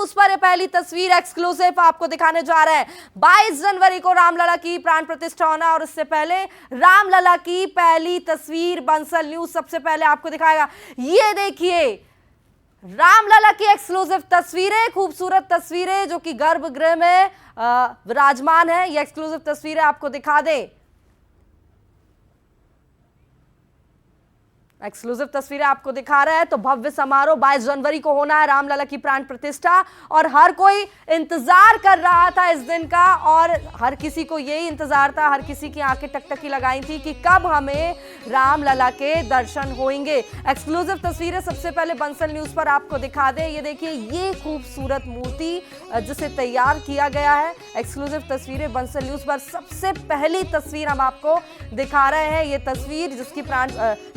News पर ये पहली तस्वीर एक्सक्लूसिव आपको दिखाने जा रहे हैं। 22 जनवरी को रामलला की प्राण प्रतिष्ठा होना और उससे पहले रामलला की पहली तस्वीर बंसल न्यूज सबसे पहले आपको दिखाएगा। ये देखिए रामलला की एक्सक्लूसिव तस्वीरें, खूबसूरत तस्वीरें जो कि गर्भगृह में विराजमान है। ये एक्सक्लूसिव तस्वीरें आपको दिखा दें। एक्सक्लूसिव तस्वीरें आपको दिखा रहे हैं। तो भव्य समारोह 22 जनवरी को होना है रामलला की प्राण प्रतिष्ठा और हर कोई इंतजार कर रहा था इस दिन का और हर किसी को यही इंतजार था, हर किसी की आंखें टकटकी लगाई थी कि कब हमें रामलला के दर्शन होंगे। एक्सक्लूसिव तस्वीरें सबसे पहले बंसल न्यूज पर आपको दिखा दें। ये देखिए ये खूबसूरत मूर्ति जिसे तैयार किया गया है। एक्सक्लूसिव तस्वीरें बंसल न्यूज पर सबसे पहली तस्वीर हम आपको दिखा रहे हैं। ये तस्वीर जिसकी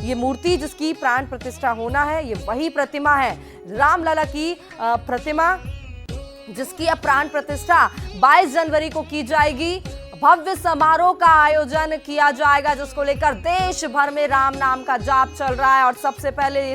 ये मूर्ति जिसकी प्राण प्रतिष्ठा होना है, ये वही प्रतिमा है रामलला की प्रतिमा जिसकी अब प्राण प्रतिष्ठा 22 जनवरी को की जाएगी। भव्य समारोह का आयोजन किया जाएगा जिसको लेकर देश भर में राम नाम का जाप चल रहा है। और सबसे पहले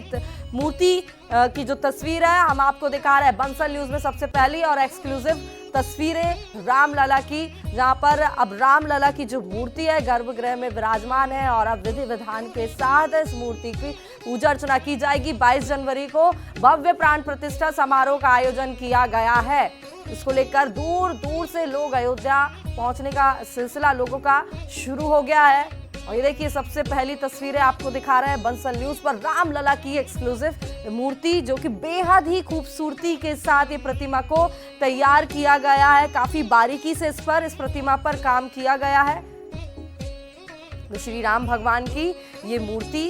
मूर्ति की जो तस्वीर है हम आपको दिखा रहे हैं बंसल न्यूज में सबसे पहली और एक्सक्लूसिव तस्वीरें रामलला की, जहां पर अब रामलला की जो मूर्ति है गर्भगृह में विराजमान है और अब विधि विधान के साथ इस मूर्ति की पूजा अर्चना की जाएगी। 22 जनवरी को भव्य प्राण प्रतिष्ठा समारोह का आयोजन किया गया है। इसको लेकर दूर दूर से लोग अयोध्या पहुंचने का सिलसिला लोगों का शुरू हो गया है। और ये देखिए सबसे पहली तस्वीरें आपको दिखा रहे हैं बंसल न्यूज पर रामलला की एक्सक्लूसिव मूर्ति जो कि बेहद ही खूबसूरती के साथ ये प्रतिमा को तैयार किया गया है। काफी बारीकी से इस प्रतिमा पर काम किया गया है। तो श्री राम भगवान की ये मूर्ति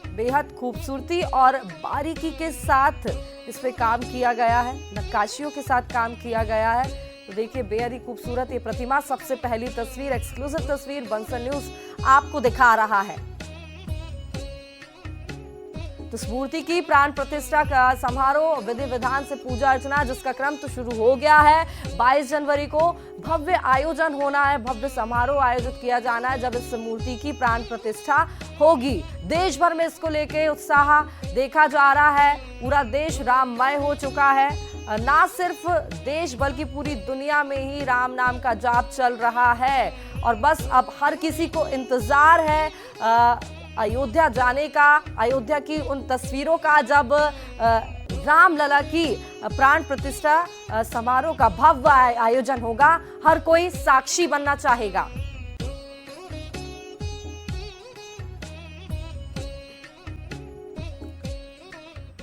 बेहद खूबसूरती और बारीकी के साथ इस पे काम किया गया है, नक्काशियों के साथ काम किया गया है। तो देखिए बेहद ही खूबसूरत ये प्रतिमा, सबसे पहली तस्वीर एक्सक्लूसिव तस्वीर बंसल न्यूज आपको दिखा रहा है। तो इस मूर्ति की प्राण प्रतिष्ठा का समारोह विधि विधान से पूजा अर्चना जिसका क्रम तो शुरू हो गया है। 22 जनवरी को भव्य आयोजन होना है, भव्य समारोह आयोजित किया जाना है जब इस मूर्ति की प्राण प्रतिष्ठा होगी। देश भर में इसको लेके उत्साह देखा जा रहा है। पूरा देश राममय हो चुका है। ना सिर्फ देश बल्कि पूरी दुनिया में ही राम नाम का जाप चल रहा है और बस अब हर किसी को इंतजार है अयोध्या जाने का, अयोध्या की उन तस्वीरों का जब रामलला की प्राण प्रतिष्ठा समारोह का भव्य आयोजन होगा। हर कोई साक्षी बनना चाहेगा।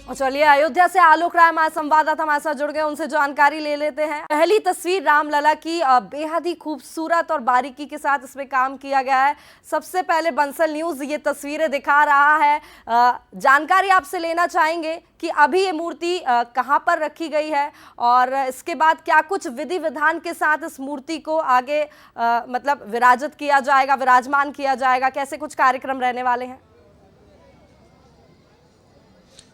और चलिए अयोध्या से आलोक राय हमारे संवाददाता हमारे साथ जुड़ गए, उनसे जानकारी ले लेते हैं। पहली तस्वीर रामलला की बेहद ही खूबसूरत और बारीकी के साथ इसमें काम किया गया है। सबसे पहले बंसल न्यूज ये तस्वीरें दिखा रहा है। जानकारी आपसे लेना चाहेंगे कि अभी ये मूर्ति कहां पर रखी गई है और इसके बाद क्या कुछ विधि विधान के साथ इस मूर्ति को आगे मतलब विराजित किया जाएगा, विराजमान किया जाएगा, कैसे कुछ कार्यक्रम रहने वाले हैं?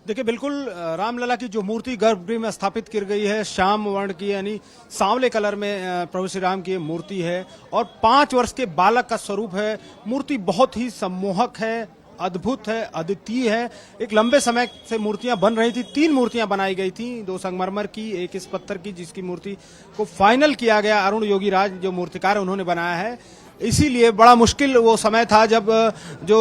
देखिए बिल्कुल रामलला की जो मूर्ति गर्भगृह में स्थापित की गई है श्याम वर्ण की यानी सांवले कलर में प्रभु श्री राम की मूर्ति है और 5 वर्ष के बालक का स्वरूप है। मूर्ति बहुत ही सम्मोहक है, अद्भुत है, अद्वितीय है। एक लंबे समय से मूर्तियां बन रही थी, 3 मूर्तियां बनाई गई थी, 2 संगमरमर की, 1 इस पत्थर की, जिसकी मूर्ति को फाइनल किया गया अरुण योगी राज जो मूर्तिकार है उन्होंने बनाया है। इसीलिए बड़ा मुश्किल वो समय था जब जो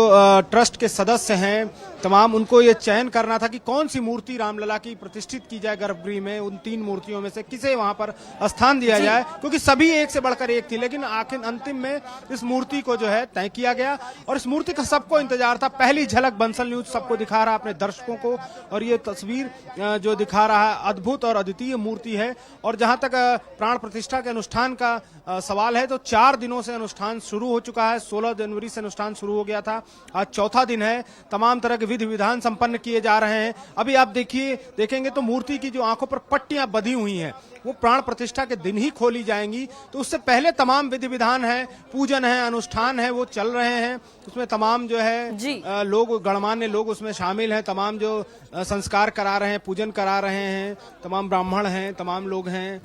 ट्रस्ट के सदस्य हैं तमाम उनको ये चयन करना था कि कौन सी मूर्ति रामलला की प्रतिष्ठित की जाए गर्भगृह में। उन 3 मूर्तियों में से किसे वहां पर स्थान दिया जाए क्योंकि सभी एक से बढ़कर एक थी, लेकिन आखिर अंतिम में इस मूर्ति को जो है तय किया गया और इस मूर्ति का सबको इंतजार था। पहली झलक बंसल न्यूज सबको दिखा रहा अपने दर्शकों को और ये तस्वीर जो दिखा रहा है अद्भुत और अद्वितीय मूर्ति है। और जहां तक प्राण प्रतिष्ठा के अनुष्ठान का सवाल है तो 4 दिनों से अनुष्ठान शुरू हो चुका है। 16 जनवरी से अनुष्ठान शुरू हो गया था, आज चौथा दिन है। तमाम तरह के विधि विधान संपन्न किए जा रहे हैं। अभी आप देखेंगे तो मूर्ति की जो आंखों पर पट्टियां बंधी हुई हैं वो प्राण प्रतिष्ठा के दिन ही खोली जाएंगी। तो उससे पहले तमाम विधि विधान है, पूजन है, अनुष्ठान है, वो चल रहे हैं। उसमें तमाम जो है लोग गणमान्य लोग उसमें शामिल हैं, तमाम जो संस्कार करा रहे हैं, पूजन करा रहे हैं, तमाम ब्राह्मण हैं, तमाम लोग हैं।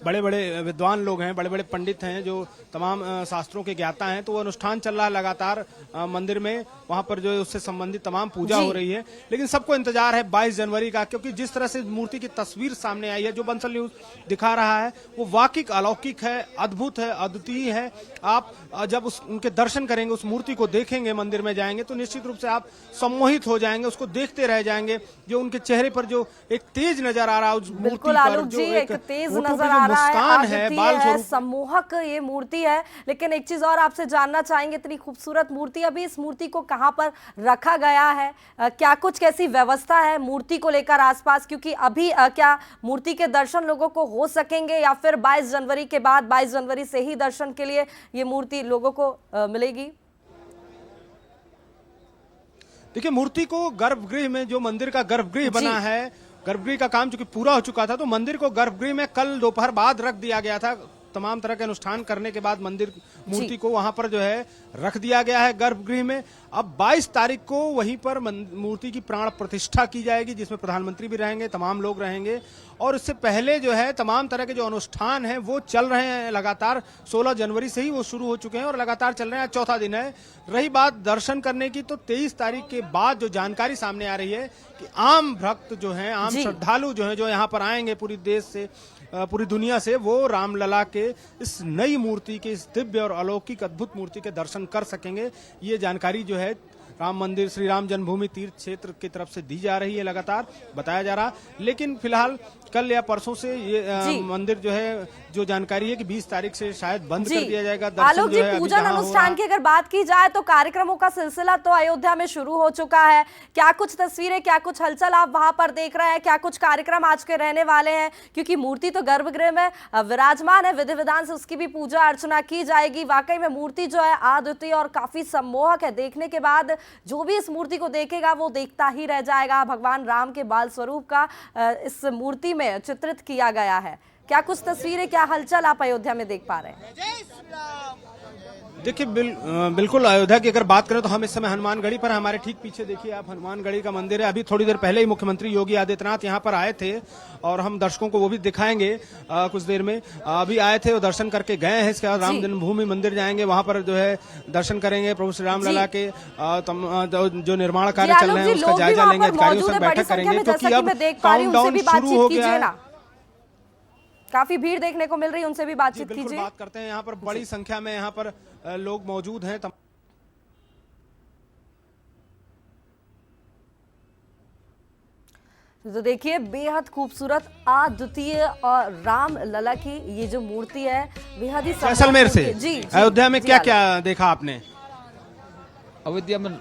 बड़े बड़े विद्वान लोग हैं, बड़े बड़े पंडित हैं, जो तमाम शास्त्रों के ज्ञाता हैं। तो वो अनुष्ठान चल रहा है लगातार मंदिर में, वहां पर जो है उससे संबंधित तमाम पूजा हो रही है। लेकिन सबको इंतजार है 22 जनवरी का, क्योंकि जिस तरह से मूर्ति की तस्वीर सामने आई है, जो बंसल न्यूज दिखा रहा है, वो वाकई अलौकिक है, अद्भुत है, अद्वितीय है। आप जब उनके दर्शन करेंगे, उस मूर्ति को देखेंगे, मंदिर में जाएंगे, तो निश्चित रूप से आप सम्मोहित हो जाएंगे, उसको देखते रह जाएंगे। जो उनके चेहरे पर जो एक तेज नजर आ रहा है, उस मूर्ति पर जो एक तेज होठों नजर पे जो आ रहा मुस्कान है, बाल है, स्वरूप सम्मोहक ये मूर्ति है। लेकिन एक चीज और आपसे जानना चाहेंगे, इतनी खूबसूरत मूर्ति, अभी इस मूर्ति को कहां पर रखा गया है? क्या कुछ कैसी व्यवस्था है मूर्ति को लेकर आसपास? क्योंकि अभी क्या मूर्ति के दर्शन लोगों को हो सकेंगे, या फिर 22 जनवरी के बाद 22 जनवरी से ही दर्शन के लिए ये मूर्ति लोगों को मिलेगी? देखिए, मूर्ति को गर्भगृह में, जो मंदिर का गर्भगृह बना है, गर्भगृह का काम चूंकि पूरा हो चुका था, तो मंदिर को गर्भगृह में कल दोपहर बाद रख दिया गया था। तमाम तरह के अनुष्ठान करने के बाद मंदिर मूर्ति को वहां पर जो है रख दिया गया है गर्भगृह में। अब 22 तारीख को वहीं पर मूर्ति की प्राण प्रतिष्ठा की जाएगी, जिसमें प्रधानमंत्री भी रहेंगे, तमाम लोग रहेंगे। और इससे पहले जो है तमाम तरह के जो अनुष्ठान हैं वो चल रहे हैं लगातार। 16 जनवरी से ही वो शुरू हो चुके हैं और लगातार चल रहे हैं। आज चौथा दिन है। रही बात दर्शन करने की, तो 23 तारीख के बाद जो जानकारी सामने आ रही है कि आम भक्त जो हैं, आम श्रद्धालु जो हैं, जो यहाँ पर आएंगे पूरी देश से, पूरी दुनिया से, वो रामलला के इस नई मूर्ति के, इस दिव्य और अलौकिक अद्भुत मूर्ति के दर्शन कर सकेंगे। ये जानकारी जो है राम मंदिर, श्री राम जन्मभूमि तीर्थ क्षेत्र की तरफ से दी जा रही है, लगातार बताया जा रहा। लेकिन फिलहाल कल या परसों से ये मंदिर जो है, जो जानकारी है कि 20 तारीख से शायद बंद कर दिया जाएगा। आलोक जी, पूजन अनुष्ठान की अगर बात की जाए तो कार्यक्रमों का सिलसिला तो अयोध्या में शुरू हो चुका है। क्या कुछ तस्वीरें, क्या कुछ हलचल आप वहां पर देख रहे हैं? क्या कुछ कार्यक्रम आज के रहने वाले हैं? क्योंकि मूर्ति तो गर्भगृह में विराजमान है, विधि विधान से उसकी भी पूजा अर्चना की जाएगी। वाकई में मूर्ति जो है अद्वितीय और काफी सम्मोहक है। देखने के बाद जो भी इस मूर्ति को देखेगा वो देखता ही रह जाएगा। भगवान राम के बाल स्वरूप का इस मूर्ति में चित्रित किया गया है। क्या कुछ तस्वीरें, क्या हलचल आप अयोध्या में देख पा रहे हैं? देखिए, बिल्कुल अयोध्या की अगर बात करें तो हम इस समय हनुमानगढ़ी पर, हमारे ठीक पीछे देखिए आप, हनुमानगढ़ी का मंदिर है। अभी थोड़ी देर पहले ही मुख्यमंत्री योगी आदित्यनाथ यहाँ पर आए थे और हम दर्शकों को वो भी दिखाएंगे कुछ देर में। अभी आए थे और दर्शन करके गए हैं। इसके बाद राम जन्मभूमि मंदिर जाएंगे, वहां पर जो है दर्शन करेंगे। प्रभु श्री रामलला के जो निर्माण कार्य चल रहे हैं उसका जायजा लेंगे, अधिकारियों से बैठक करेंगे, क्योंकि अब काउंटडाउन शुरू हो गया है। काफी भीड़ देखने को मिल रही है, उनसे भी बातचीत कीजिए। बात करते हैं। यहाँ पर बड़ी संख्या में यहाँ पर लोग मौजूद हैं। तो देखिए, बेहद खूबसूरत अद्वितीय और राम लला की ये जो मूर्ति है, बेहद ही जैसलमेर से जी अयोध्या में क्या क्या देखा आपने? अयोध्या में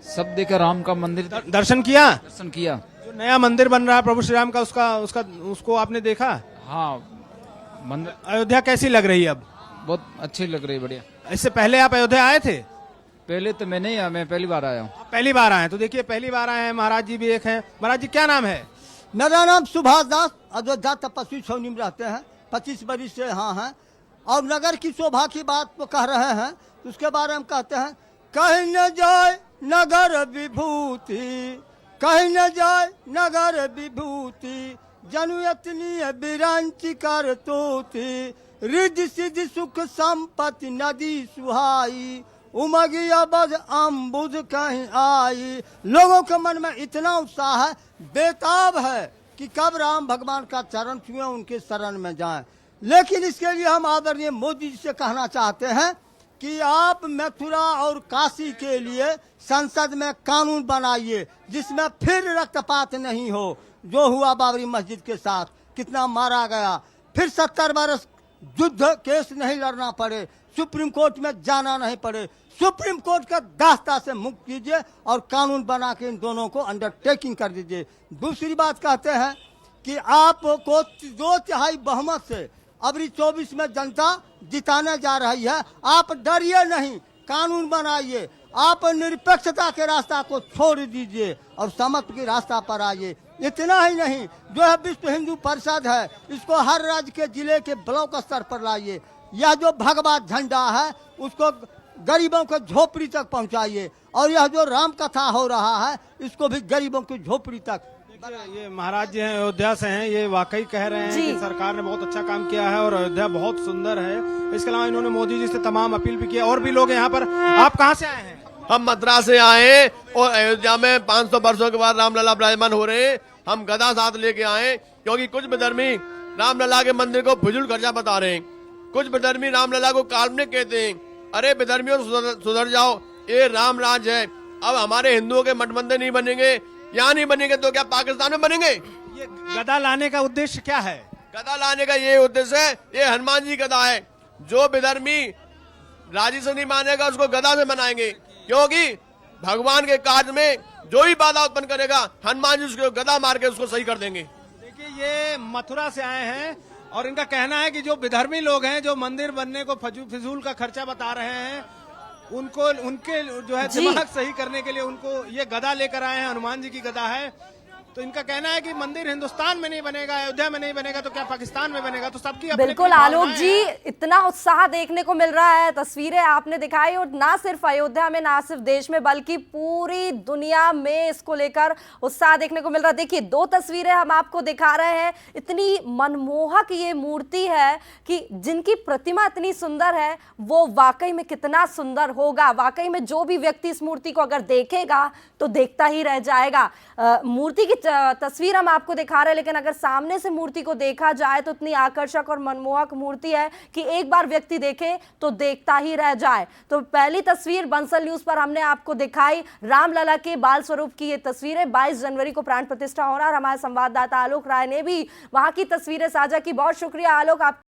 सब देखा, राम का मंदिर दर्शन किया। जो नया मंदिर बन रहा है प्रभु श्री राम का, उसको आपने देखा? हाँ, मंदिर। अयोध्या कैसी लग रही है अब? बहुत अच्छी लग रही है, बढ़िया। इससे पहले आप अयोध्या आए थे? पहले तो मैं नहीं आया, मैं पहली बार आया हूँ। पहली बार आए, तो देखिए पहली बार आए हैं। महाराज जी भी एक हैं। महाराज जी, क्या नाम है? मेरा नाम सुभाष दास, अयोध्या तपस्वी छावनी में रहते हैं, 25 वर्ष से यहाँ हैं। और नगर की शोभा की बात तो कह रहे हैं, उसके बारे में कहते हैं, कहीं न जाए नगर विभूति, कहीं न जाए नगर विभूति, जनुयतनी बिरंची कर तोती, रिद्धि सिद्धि सुख संपत्ति नदी सुहाई, उमगिया बज अम्बुज कहीं आई। लोगों के मन में इतना उत्साह है, बेताब है कि कब राम भगवान का चरण छुए, उनके शरण में जाएं। लेकिन इसके लिए हम आदरणीय मोदी जी से कहना चाहते हैं कि आप मथुरा और काशी के लिए संसद में कानून बनाइए, जिसमें फिर रक्तपात नहीं हो। जो हुआ बाबरी मस्जिद के साथ, कितना मारा गया, फिर 70 बरस युद्ध केस नहीं लड़ना पड़े, सुप्रीम कोर्ट में जाना नहीं पड़े। सुप्रीम कोर्ट का दास्ता से मुक्त कीजिए और कानून बना के इन दोनों को अंडरटेकिंग कर दीजिए। दूसरी बात कहते हैं कि आपको 2/3 बहुमत से अबरी 24 में जनता जिताने जा रही है। आप डरिए नहीं, कानून बनाइए, आप निरपेक्षता के रास्ता को छोड़ दीजिए और समत्व के रास्ता पर आइए। इतना ही नहीं, जो है विश्व हिंदू परिषद है, इसको हर राज्य के जिले के ब्लॉक स्तर पर लाइए। यह जो भगवा झंडा है उसको गरीबों को झोपड़ी तक पहुंचाइए, और यह जो राम कथा हो रहा है इसको भी गरीबों की झोपड़ी तक ये महाराज जी हैं, अयोध्या से हैं, ये वाकई कह रहे हैं जी। कि सरकार ने बहुत अच्छा काम किया है और अयोध्या बहुत सुंदर है। इसके अलावा इन्होंने मोदी जी से तमाम अपील भी किया। और भी लोग हैं यहाँ पर। आप कहाँ से आए हैं? हम मद्रास से आए हैं और अयोध्या में 500 वर्षों के बाद रामलला विराजमान हो रहे हैं। हम गदा साथ लेके आए क्योंकि कुछ विधर्मी रामलला के मंदिर को फिजूल खर्चा बता रहे हैं। कुछ विधर्मी रामलला को काल्पनिक कहते हैं। अरे विधर्मियों सुधर जाओ, ये राम राज है। अब हमारे हिंदुओं के मठ मंदिर नहीं बनेंगे, यहाँ नहीं बनेंगे तो क्या पाकिस्तान में बनेंगे? ये गदा लाने का उद्देश्य क्या है? गदा लाने का ये उद्देश्य है, ये हनुमान जी गदा है। जो विधर्मी राजी से नहीं मानेगा उसको गदा से मनाएंगे, क्योंकि भगवान के कार्य में जो ही बाधा उत्पन्न करेगा हनुमान जी उसको गदा मार के उसको सही कर देंगे। देखिए, ये मथुरा से आए हैं और इनका कहना है कि जो विधर्मी लोग हैं, जो मंदिर बनने को फिजूल का खर्चा बता रहे हैं, उनको उनके जो है दिमाग सही करने के लिए उनको ये गदा लेकर आए हैं। हनुमान जी की गदा है। तो इनका कहना है कि मंदिर हिंदुस्तान में नहीं बनेगा, अयोध्या में नहीं बनेगा तो क्या पाकिस्तान में बनेगा? तो सबकी अपनी बिल्कुल आलोक जी, इतना उत्साह देखने को मिल रहा है, तस्वीरें आपने दिखाई, और ना सिर्फ अयोध्या में, ना सिर्फ देश में, बल्कि पूरी दुनिया में इसको लेकर उत्साह देखने को मिल रहा है। देखिए, 2 तस्वीरें हम आपको दिखा रहे हैं। इतनी मनमोहक ये मूर्ति है कि जिनकी प्रतिमा इतनी सुंदर है, वो वाकई में कितना सुंदर होगा। वाकई में जो भी व्यक्ति इस मूर्ति को अगर देखेगा तो देखता ही रह जाएगा। मूर्ति की तस्वीर हम आपको दिखा रहे हैं, लेकिन अगर सामने से मूर्ति को देखा जाए तो इतनी आकर्षक और मनमोहक मूर्ति है कि एक बार व्यक्ति देखे तो देखता ही रह जाए। तो पहली तस्वीर बंसल न्यूज पर हमने आपको दिखाई, रामलला के बाल स्वरूप की ये तस्वीरें। 22 जनवरी को प्राण प्रतिष्ठा होना, और हमारे संवाददाता आलोक राय ने भी वहां की तस्वीरें साझा की। बहुत शुक्रिया आलोक। आप